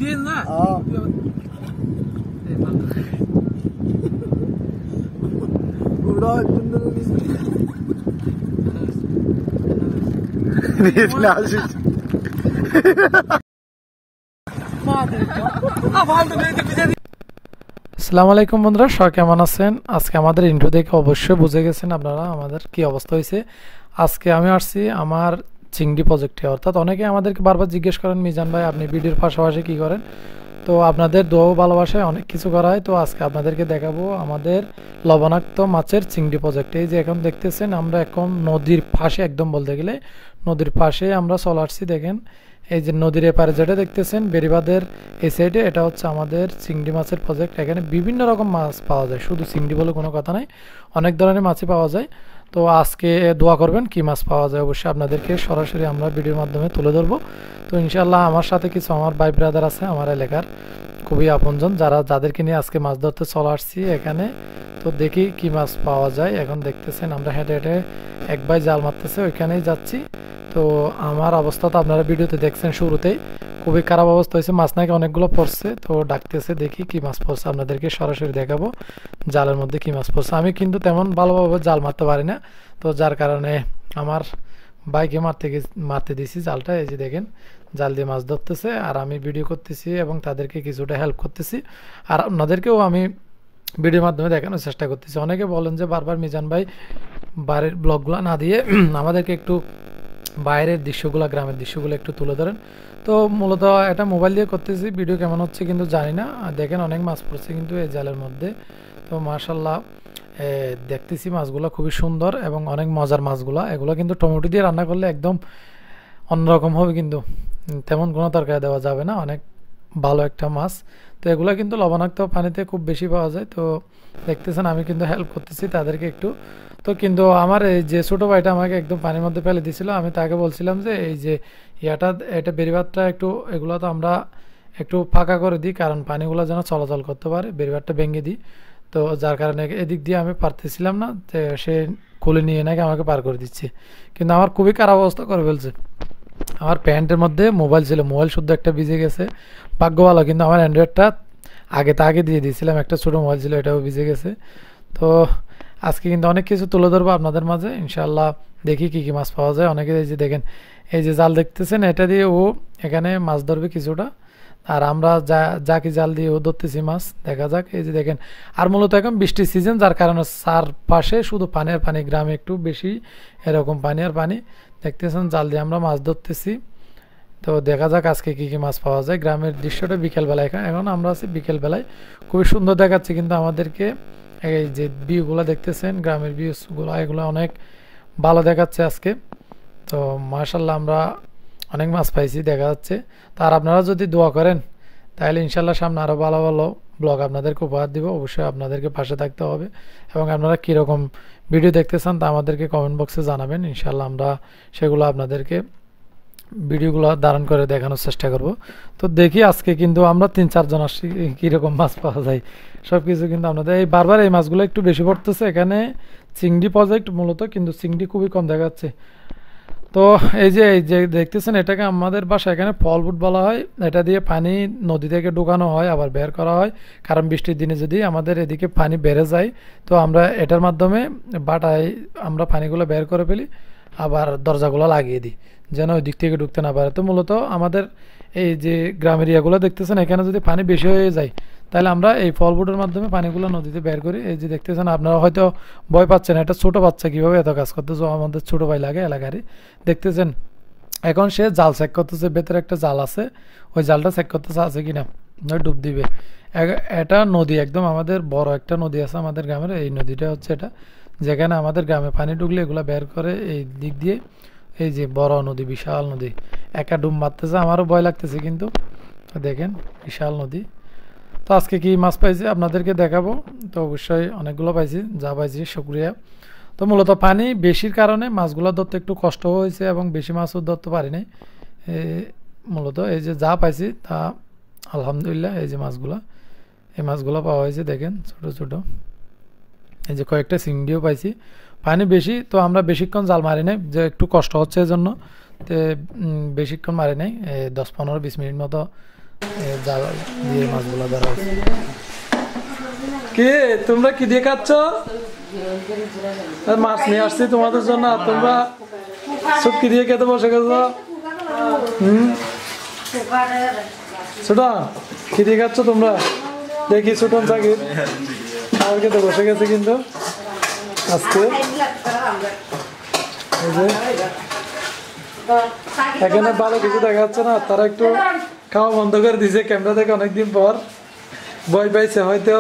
দিন না আসসালামু আলাইকুম বন্ধুরা, সবাই কেমন আছেন? আজকে আমাদের ইন্ট্রো দেখে অবশ্যই বুঝে গেছেন আপনারা আমাদের কি অবস্থা হয়েছে। আজকে আমি আসছি আমার চিংড়ি প্রজেক্টে, অর্থাৎ অনেকে আমাদেরকে বারবার জিজ্ঞেস করেন, মিজান ভাই আপনি ভিডিওর পাশাপাশি কি করেন? তো আপনাদের দোয়া ভালোবাসায় অনেক কিছু করা হয়। তো আজকে আপনাদেরকে দেখাবো আমাদের লবণাক্ত মাছের চিংড়ি প্রজেক্ট। এই যে এখন দেখতেছেন আমরা এখন নদীর পাশে, একদম বলতে গেলে নদীর পাশে আমরা চলে আসছি। দেখেন এই যে নদীর এপারে যেটা দেখতেছেন বেড়িবাঁধের এই সাইডে, এটা হচ্ছে আমাদের চিংড়ি মাছের প্রজেক্ট। এখানে বিভিন্ন রকম মাছ পাওয়া যায়, শুধু চিংড়ি বলে কোনো কথা নাই, অনেক ধরনের মাছই পাওয়া যায়। তো আজকে দোয়া করবেন কি মাছ পাওয়া যায়, অবশ্যই আপনাদেরকে সরাসরি আমরা ভিডিওর মাধ্যমে তুলে ধরবো। তো ইনশাল্লাহ আমার সাথে কিছু আমার ভাই ব্রাদার আছে, আমার এলাকার খুবই আপনজন, যাদেরকে নিয়ে আজকে মাছ ধরতে চলে আসছি এখানে। তো দেখি কি মাছ পাওয়া যায়। এখন দেখতেছেন আমরা হেঁটে হেঁটে এক ভাই জাল মারতেছে, ওইখানেই যাচ্ছি। তো আমার অবস্থা তো আপনারা ভিডিওতে দেখছেন, শুরুতেই খুবই খারাপ অবস্থা হয়েছে, মাছ নাকি অনেকগুলো পড়ছে। তো ডাকতেছে, দেখি কি মাছ পড়ছে, আপনাদেরকে সরাসরি দেখাবো জালের মধ্যে কি মাছ পড়ছে। আমি কিন্তু তেমন ভালোভাবে জাল মারতে পারি না, তো যার কারণে আমার বাইকে মারতে দিছি জালটা। এই যে দেখেন জাল দিয়ে মাছ ধরতেছে আর আমি ভিডিও করতেছি এবং তাদেরকে কিছুটা হেল্প করতেছি, আর আপনাদেরকেও আমি ভিডিওর মাধ্যমে দেখানোর চেষ্টা করতেছি। অনেকে বলেন যে বারবার মিজান ভাই বাড়ির ব্লগগুলো না দিয়ে আমাদেরকে একটু বাইরের দৃশ্যগুলো, গ্রামের দৃশ্যগুলো একটু তুলে ধরেন। তো মূলত এটা মোবাইল দিয়ে করতেছি, ভিডিও কেমন হচ্ছে কিন্তু জানি না। দেখেন অনেক মাছ পড়ছে কিন্তু এই জালের মধ্যে। তো মাশাল্লাহ দেখতেছি মাছগুলো খুবই সুন্দর এবং অনেক মজার মাছগুলো। এগুলো কিন্তু টমেটো দিয়ে রান্না করলে একদম অন্যরকম হবে, কিন্তু তেমন কোনো তরকারি দেওয়া যাবে না, অনেক ভালো একটা মাছ। তো এগুলো কিন্তু লবণাক্ত পানিতে খুব বেশি পাওয়া যায়। তো দেখতেছেন আমি কিন্তু হেল্প করতেছি তাদেরকে একটু। তো কিন্তু আমার এই যে ছোটো ভাইটা আমাকে একদম পানির মধ্যে ফেলে দিয়েছিল, আমি তাকে বলছিলাম যে এই যে এটা বেড়িবাঁধটা একটু, এগুলো তো আমরা একটু ফাঁকা করে দিই, কারণ পানিগুলো যেন চলাচল করতে পারে, বেড়িবাঁধটা ভেঙে দিই। তো যার কারণে এদিক দিয়ে আমি পারতেছিলাম না, সে খুলে নিয়ে নাকি আমাকে পার করে দিচ্ছে, কিন্তু আমার খুবই খারাপ অবস্থা করে ফেলছে। আমার প্যান্টের মধ্যে মোবাইল ছিল, মোবাইল শুদ্ধ একটা ভিজে গেছে, ভাগ্য ভালো কিন্তু আমার অ্যান্ড্রয়েডটা আগে দিয়ে দিয়েছিলাম, একটা ছোটো মোবাইল ছিল, এটাও ভিজে গেছে। তো আজকে কিন্তু অনেক কিছু তুলে ধরবো আপনাদের মাঝে ইনশাল্লাহ। দেখি কি কি মাছ পাওয়া যায়। অনেকে এই যে দেখেন এই যে জাল দেখতেছেন, এটা দিয়ে ও এখানে মাছ ধরবে কিছুটা, আর আমরা কি জাল দিয়ে ও ধরতেছি মাছ, দেখা যাক। এই যে দেখেন, আর মূলত এখন বৃষ্টির সিজন, যার কারণে চারপাশে শুধু পানি আর পানি, গ্রামে একটু বেশি এরকম পানি আর পানি। দেখতেছেন জাল দিয়ে আমরা মাছ ধরতেছি। তো দেখা যাক আজকে কি কি মাছ পাওয়া যায়। গ্রামের দৃশ্যটা বিকেলবেলায়, এখন আমরা আছি বিকেলবেলায়, খুবই সুন্দর দেখাচ্ছে কিন্তু আমাদেরকে। এই যে ভিউগুলো দেখতেছেন, গ্রামের ভিউগুলো, এগুলো অনেক ভালো দেখাচ্ছে আজকে। তো মাশাল্লাহ আমরা অনেক মাছ পাইছি দেখা যাচ্ছে। তার আপনারা যদি দোয়া করেন তাহলে ইনশাল্লাহ সামনে আরও ভালো ভালো ব্লগ আপনাদেরকে উপহার দিব। অবশ্যই আপনাদেরকে পাশে থাকতে হবে, এবং আপনারা কীরকম ভিডিও দেখতে চান তা আমাদেরকে কমেন্ট বক্সে জানাবেন। ইনশাল্লাহ আমরা সেগুলো আপনাদেরকে ভিডিওগুলো ধারণ করে দেখানোর চেষ্টা করব। তো দেখি আজকে কিন্তু আমরা 3-4 জন আসছি, কীরকম মাছ পাওয়া যায় সব কিছু কিন্তু আপনাদের এই বারবার এই মাছগুলো একটু বেশি পড়তেছে এখানে। চিংড়ি প্রজেক্ট মূলত, কিন্তু চিংড়ি খুবই কম দেখাচ্ছে। তো এই যে দেখতেছেন, এটাকে আমাদের বাসায় এখানে ফলবুট বলা হয়। এটা দিয়ে পানি নদী থেকে ঢুকানো হয়, আবার বের করা হয়, কারণ বৃষ্টির দিনে যদি আমাদের এদিকে পানি বেড়ে যায়, তো আমরা এটার মাধ্যমে বাটায় আমরা পানিগুলো বের করে ফেলি, আবার দরজাগুলো লাগিয়ে দিই যেন ওই দিক থেকে ঢুকতে না পারে। তো মূলত আমাদের এই যে গ্রামের এরিয়াগুলো দেখতেছেন, এখানে যদি পানি বেশি হয়ে যায় তাহলে আমরা এই ফলবুটের মাধ্যমে পানিগুলো নদীতে বের করি। এই যে দেখতেছেন, আপনারা হয়তো ভয় পাচ্ছেন, এটা ছোট বাচ্চা কীভাবে এত কাজ করতেছে, আমাদের ছোটো ভাই লাগে এলাকারই। দেখতেছেন এখন সে জাল চেক করতেছে, ভেতরে একটা জাল আছে, ওই জালটা চেক করতেছে আছে কিনা, নয় ডুব দিবে। এটা নদী, একদম আমাদের বড় একটা নদী আছে আমাদের গ্রামের, এই নদীটা হচ্ছে এটা, যেখানে আমাদের গ্রামে পানি ঢুকলে এগুলো বের করে এই দিক দিয়ে। এই যে বড় নদী, বিশাল নদী, একা ডুব মারতেছে, আমারও ভয় লাগতেছে কিন্তু। দেখেন বিশাল নদী। তো আজকে কি মাছ পাইছি আপনাদেরকে দেখাবো। তো অবশ্যই অনেকগুলো পাইছি, যা পাইছি শুকরিয়া। তো মূলত পানি বেশির কারণে মাছগুলো ধরতে একটু কষ্ট হয়েছে এবং বেশি মাছও ধরতে পারি নাই। মূলত এই যে যা পাইছি তা আলহামদুলিল্লাহ। এই যে মাছগুলো, এই মাছগুলো পাওয়া হয়েছে দেখেন, ছোট ছোট। এই যে কয়েকটা চিংড়িও পাইছি। পানি বেশি, তো আমরা বেশিক্ষণ জাল মারি নাই, যে একটু কষ্ট হচ্ছে এজন্য তো বেশিক্ষণ মারি নাই, 10-15-20 মিনিট মতো জাল দিয়ে মাছগুলো ধরা হয়েছে। কে তোমরা কি দিয়ে খাচ্ছ? মাছ নিয়ে আসছি তোমাদের জন্য, তোমরা শুটকি দিয়ে খেতে বসে গেছো। ছোটন কি দিয়ে খাচ্ছ তোমরা? দেখি ছোটন সাকিব খাবার খেতে বসে গেছে কিন্তু আজকে। এখানে ভালো কিছু দেখা যাচ্ছে না, তারা একটু খাওয়া বন্ধ করে দিয়েছে ক্যামেরা থেকে অনেকদিন পর, ভয় পাইছে হয়তো।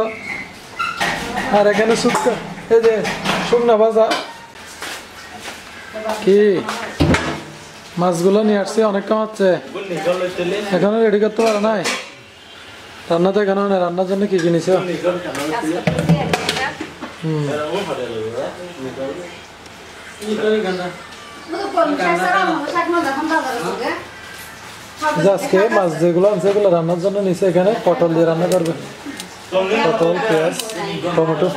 আর এখানে শুকনো এই যে শুকনো ভাজা কি মাছগুলো নিয়ে আসছে, অনেক কম হচ্ছে, এখনো রেডি করতে পারো নাই? রান্না তো এখনো নেই, রান্নার জন্য কি কিনেছ? আজকে মাছ যেগুলো আনছে এগুলো রান্নার জন্য নিচে, এখানে পটল দিয়ে রান্না করবে, পটল পেঁয়াজ টমেটো।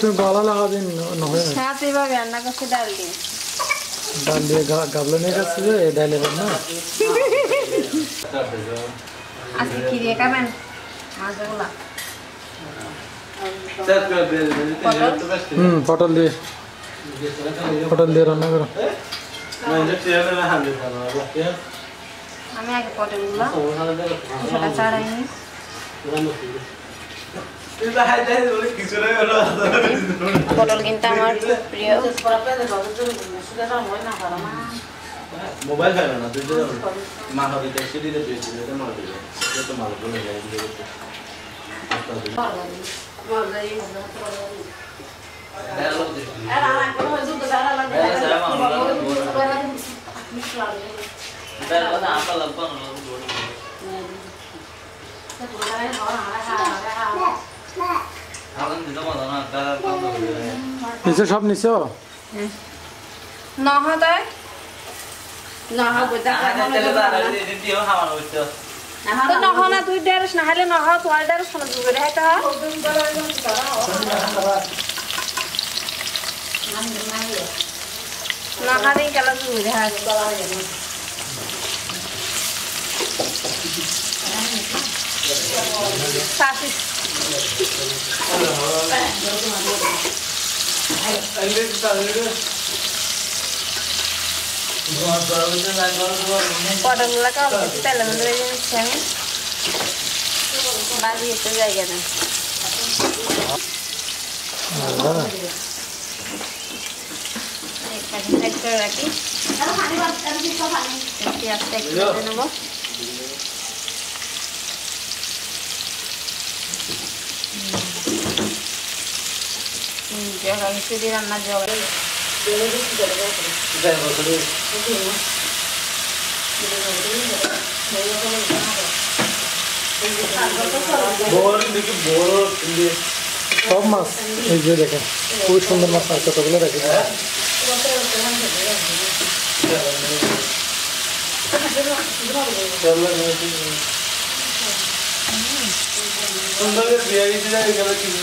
তুমি গলা লাগা দিন ডাল দিয়ে গাবলা নিয়ে যাচ্ছে যে ডাল এবার না পটল দিয়ে রান্না করো। আমি আগে পটলগুলো ছাড়াই নি, পটল কিন্তু আমার খুব প্রিয়। মোবাইল খাবে না তুই মা হবে সেটি তো মাল বলে যায় নিচে সব নিচে নহতাই নহনা তুই ডেরস না হলে নহ তোর ডেরস না দুবে রে তা নাহারে কেলা দুবে রে হাত সাসি পটলগুলো তেলের মধ্যে ভেজে নিচ্ছি আমি, বাজি একটু জায়গা নেই। সাইড করে রাখি, পেঁয়াজটা একটু ভেজে নেবো। জগা মিশে দিয়ে রান্নার জগা সব মাছ এই যে দেখেন খুবই সুন্দর মাছ আছে, কতগুলো দেখেন। সুন্দর বিরিয়ানি যায় কিছু